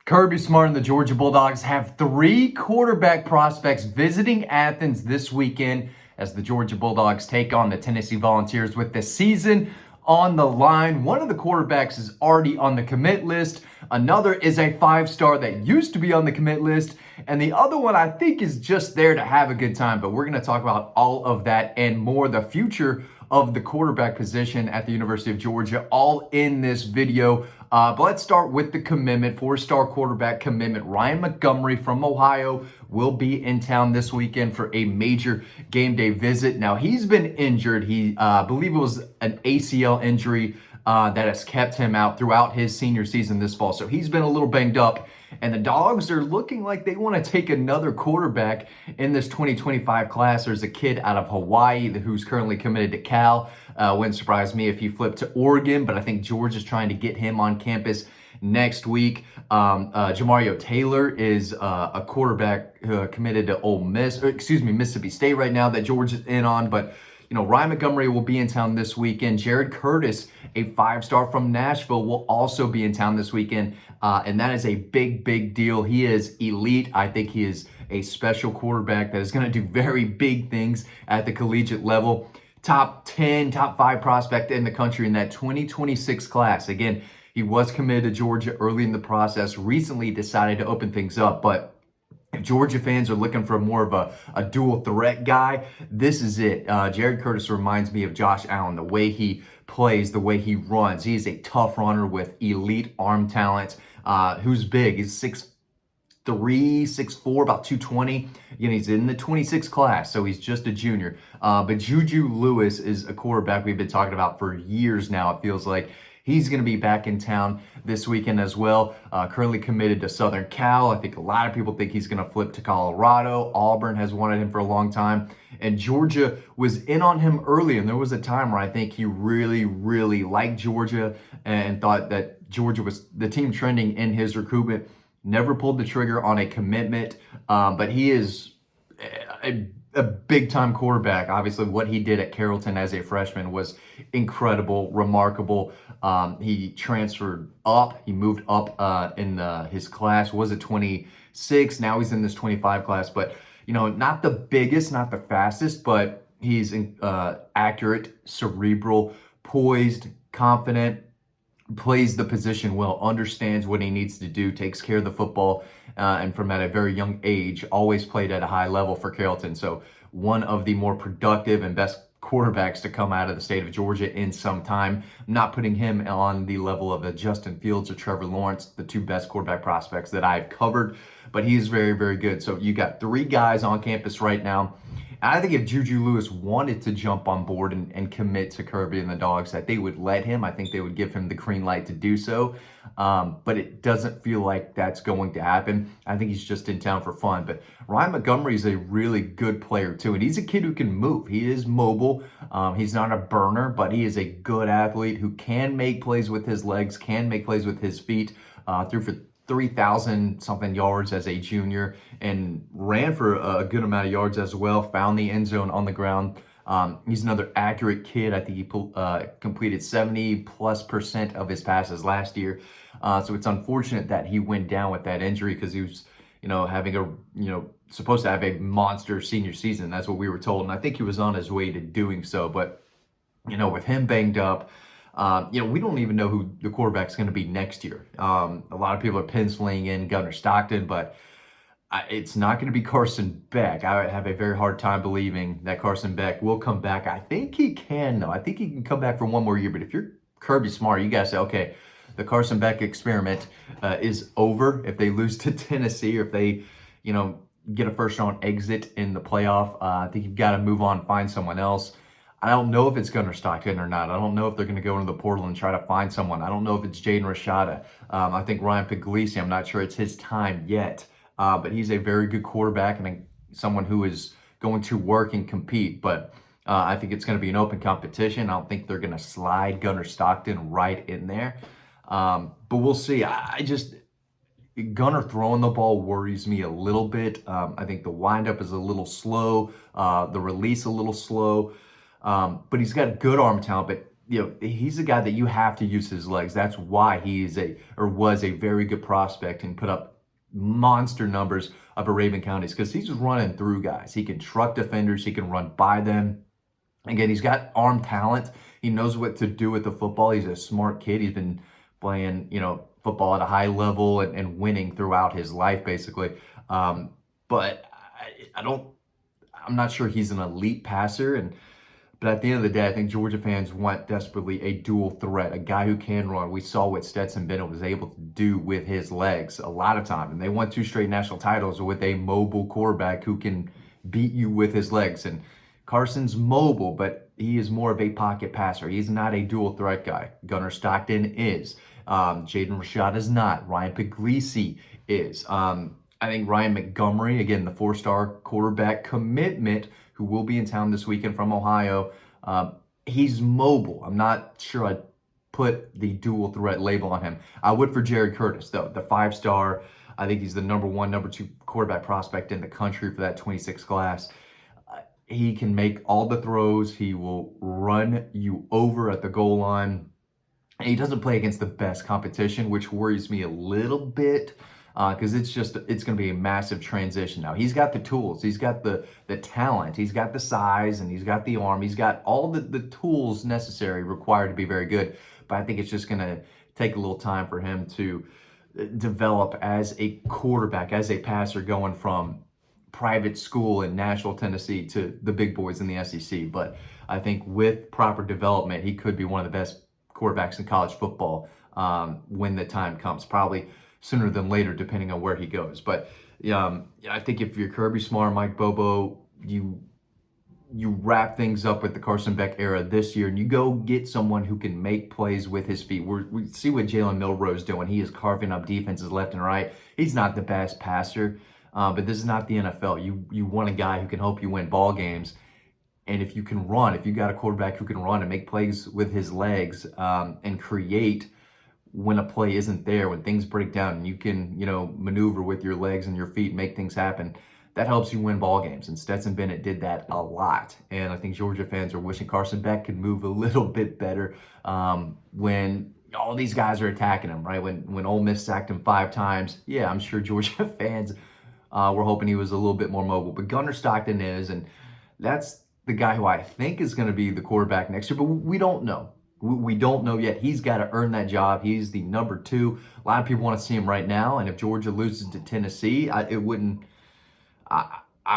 Kirby Smart and the Georgia Bulldogs have three quarterback prospects visiting Athens this weekend as the Georgia Bulldogs take on the Tennessee Volunteers with the season on the line. One of the quarterbacks is already on the commit list. Another is a five-star that used to be on the commit list. And the other one I think is just there to have a good time. But we're going to talk about all of that and more, the future of the quarterback position at the University of Georgia, all in this video. But let's start with the commitment. Four-star quarterback commitment Ryan Montgomery from Ohio will be in town this weekend for a major game day visit. Now, he's been injured. I believe it was an ACL injury that has kept him out throughout his senior season this fall. So he's been a little banged up. And the Dogs are looking like they want to take another quarterback in this 2025 class. There's a kid out of Hawaii who's currently committed to Cal. Wouldn't surprise me if he flipped to Oregon, but I think Georgia's trying to get him on campus next week. Jamario Taylor is a quarterback committed to Mississippi State right now that Georgia's in on, but Ryan Montgomery will be in town this weekend. Jared Curtis, a five-star from Nashville, will also be in town this weekend. And that is a big, big deal. He is elite. I think he is a special quarterback that is going to do very big things at the collegiate level. Top 10, top 5 prospect in the country in that 2026 class. Again, he was committed to Georgia early in the process, recently decided to open things up, but if Georgia fans are looking for more of a dual threat guy, this is it. Jared Curtis reminds me of Josh Allen, the way he plays, the way he runs. He is a tough runner with elite arm talent, who's big. He's 6'3", 6'4", about 220. Again, he's in the 26 class, so he's just a junior. But Juju Lewis is a quarterback we've been talking about for years now, it feels like. He's going to be back in town this weekend as well. Currently committed to Southern Cal. I think a lot of people think he's going to flip to Colorado. Auburn has wanted him for a long time. And Georgia was in on him early. And there was a time where I think he really, really liked Georgia and thought that Georgia was the team trending in his recruitment. Never pulled the trigger on a commitment. But he is a big-time quarterback. Obviously, what he did at Carrollton as a freshman was incredible, remarkable. He transferred up. He moved up in his class. Was it 26? Now he's in this 25 class. But, not the biggest, not the fastest, but he's accurate, cerebral, poised, confident, plays the position well, understands what he needs to do, takes care of the football, and from at a very young age, always played at a high level for Carrollton. So one of the more productive and best quarterbacks to come out of the state of Georgia in some time. I'm not putting him on the level of a Justin Fields or Trevor Lawrence, the two best quarterback prospects that I've covered, but he's very, very good. So you got three guys on campus right now. And I think if Juju Lewis wanted to jump on board and commit to Kirby and the Dogs, that they would let him. I think they would give him the green light to do so. But it doesn't feel like that's going to happen. I think he's just in town for fun. But Ryan Montgomery is a really good player too. And he's a kid who can move. He is mobile. He's not a burner, but he is a good athlete who can make plays with his legs, can make plays with his feet. Threw for 3,000 something yards as a junior and ran for a good amount of yards as well. Found the end zone on the ground. He's another accurate kid. I think he completed 70+% of his passes last year. So it's unfortunate that he went down with that injury because he was, supposed to have a monster senior season. That's what we were told. And I think he was on his way to doing so. But, with him banged up, we don't even know who the quarterback's going to be next year. A lot of people are penciling in Gunnar Stockton, but it's not going to be Carson Beck. I have a very hard time believing that Carson Beck will come back. I think he can, though. I think he can come back for one more year. But if you're Kirby Smart, you got to say, okay, the Carson Beck experiment is over. If they lose to Tennessee or if they, get a first-round exit in the playoff, I think you've got to move on, find someone else. I don't know if it's Gunnar Stockton or not. I don't know if they're going to go into the portal and try to find someone. I don't know if it's Jaden Rashada. I think Ryan Puglisi, I'm not sure it's his time yet. But he's a very good quarterback and someone who is going to work and compete. But I think it's going to be an open competition. I don't think they're going to slide Gunnar Stockton right in there. But we'll see. Gunnar throwing the ball worries me a little bit. I think the windup is a little slow. The release a little slow. But he's got good arm talent. But he's a guy that you have to use his legs. That's why he is was a very good prospect and put up monster numbers up at Raven Counties, because he's just running through guys. He can truck defenders. He can run by them. Again, he's got arm talent. He knows what to do with the football. He's a smart kid. He's been playing, football at a high level and winning throughout his life, basically. But I'm not sure he's an elite passer. But at the end of the day, I think Georgia fans want desperately a dual threat, a guy who can run. We saw what Stetson Bennett was able to do with his legs a lot of time. And they won 2 straight national titles with a mobile quarterback who can beat you with his legs. And Carson's mobile, but he is more of a pocket passer. He's not a dual threat guy. Gunnar Stockton is. Jaden Rashad is not. Ryan Puglisi is. I think Ryan Montgomery, again, the 4-star quarterback commitment, who will be in town this weekend from Ohio, he's mobile. I'm not sure I'd put the dual threat label on him. I would for Jared Curtis, though, the 5-star. I think he's the number 1, number 2 quarterback prospect in the country for that 26 class. He can make all the throws. He will run you over at the goal line. And he doesn't play against the best competition, which worries me a little bit, because it's going to be a massive transition now. He's got the tools. He's got the talent. He's got the size, and he's got the arm. He's got all the tools necessary required to be very good. But I think it's just going to take a little time for him to develop as a quarterback, as a passer, going from private school in Nashville, Tennessee to the big boys in the SEC. But I think with proper development, he could be one of the best quarterbacks in college football when the time comes, probably sooner than later, depending on where he goes. But I think if you're Kirby Smart, Mike Bobo, you wrap things up with the Carson Beck era this year, and you go get someone who can make plays with his feet. We see what Jalen Milroe's doing. He is carving up defenses left and right. He's not the best passer, but this is not the NFL. You want a guy who can help you win ball games. And if you can run, if you got a quarterback who can run and make plays with his legs and create when a play isn't there, when things break down, and you can, maneuver with your legs and your feet, make things happen, that helps you win ball games. And Stetson Bennett did that a lot. And I think Georgia fans are wishing Carson Beck could move a little bit better when all these guys are attacking him, right? When Ole Miss sacked him 5 times, yeah, I'm sure Georgia fans were hoping he was a little bit more mobile. But Gunnar Stockton is, and that's the guy who I think is going to be the quarterback next year, but we don't know. We don't know yet. He's got to earn that job. He's the number 2. A lot of people want to see him right now, and if Georgia loses to Tennessee, I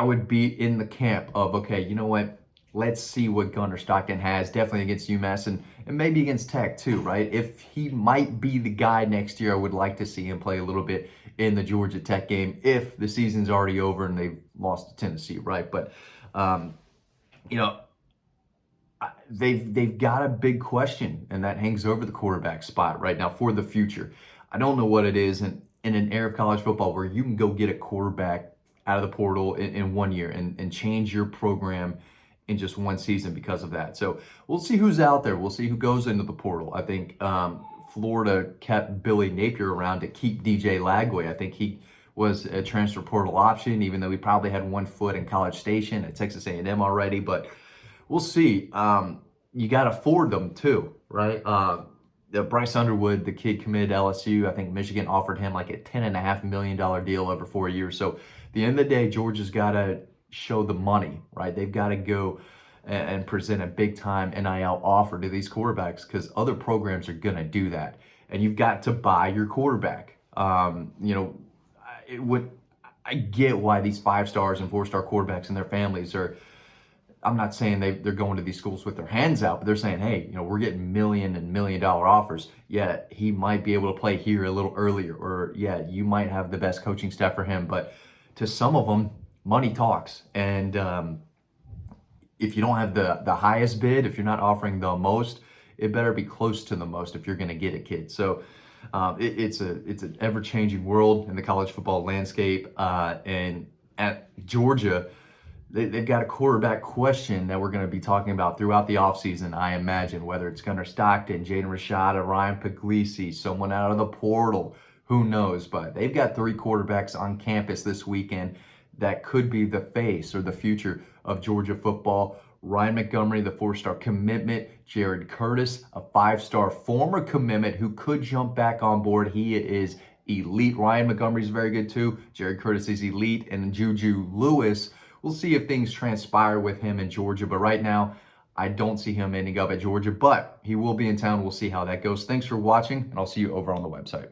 would be in the camp of, okay, you know what? Let's see what Gunnar Stockton has, definitely against UMass and maybe against Tech too, right? If he might be the guy next year, I would like to see him play a little bit in the Georgia Tech game if the season's already over and they've lost to Tennessee, right? But, they've got a big question, and that hangs over the quarterback spot right now for the future. I don't know what it is in an era of college football where you can go get a quarterback out of the portal in 1 year and change your program in just 1 season because of that. So we'll see who's out there. We'll see who goes into the portal. I think Florida kept Billy Napier around to keep DJ Lagway. I think he was a transfer portal option, even though he probably had 1 foot in College Station at Texas A&M already. But we'll see. You got to afford them too, right? Bryce Underwood, the kid committed to LSU. I think Michigan offered him like a $10.5 million deal over 4 years. So at the end of the day, Georgia's got to show the money, right? They've got to go and present a big-time NIL offer to these quarterbacks because other programs are going to do that. And you've got to buy your quarterback. I get why these 5-stars and 4-star quarterbacks and their families are, I'm not saying they're going to these schools with their hands out, but they're saying, hey, we're getting $1 million offers. Yeah, he might be able to play here a little earlier, or yeah, you might have the best coaching staff for him. But to some of them, money talks. And if you don't have the highest bid, if you're not offering the most, it better be close to the most if you're going to get a kid. So it's an ever-changing world in the college football landscape. And at Georgia, they've got a quarterback question that we're going to be talking about throughout the offseason, I imagine, whether it's Gunnar Stockton, Jaden Rashad, Ryan Puglisi, someone out of the portal, who knows. But they've got 3 quarterbacks on campus this weekend that could be the face or the future of Georgia football. Ryan Montgomery, the 4-star commitment. Jared Curtis, a 5-star former commitment who could jump back on board. He is elite. Ryan Montgomery is very good too. Jared Curtis is elite. And Juju Lewis, we'll see if things transpire with him in Georgia. But right now, I don't see him ending up at Georgia, but he will be in town. We'll see how that goes. Thanks for watching, and I'll see you over on the website.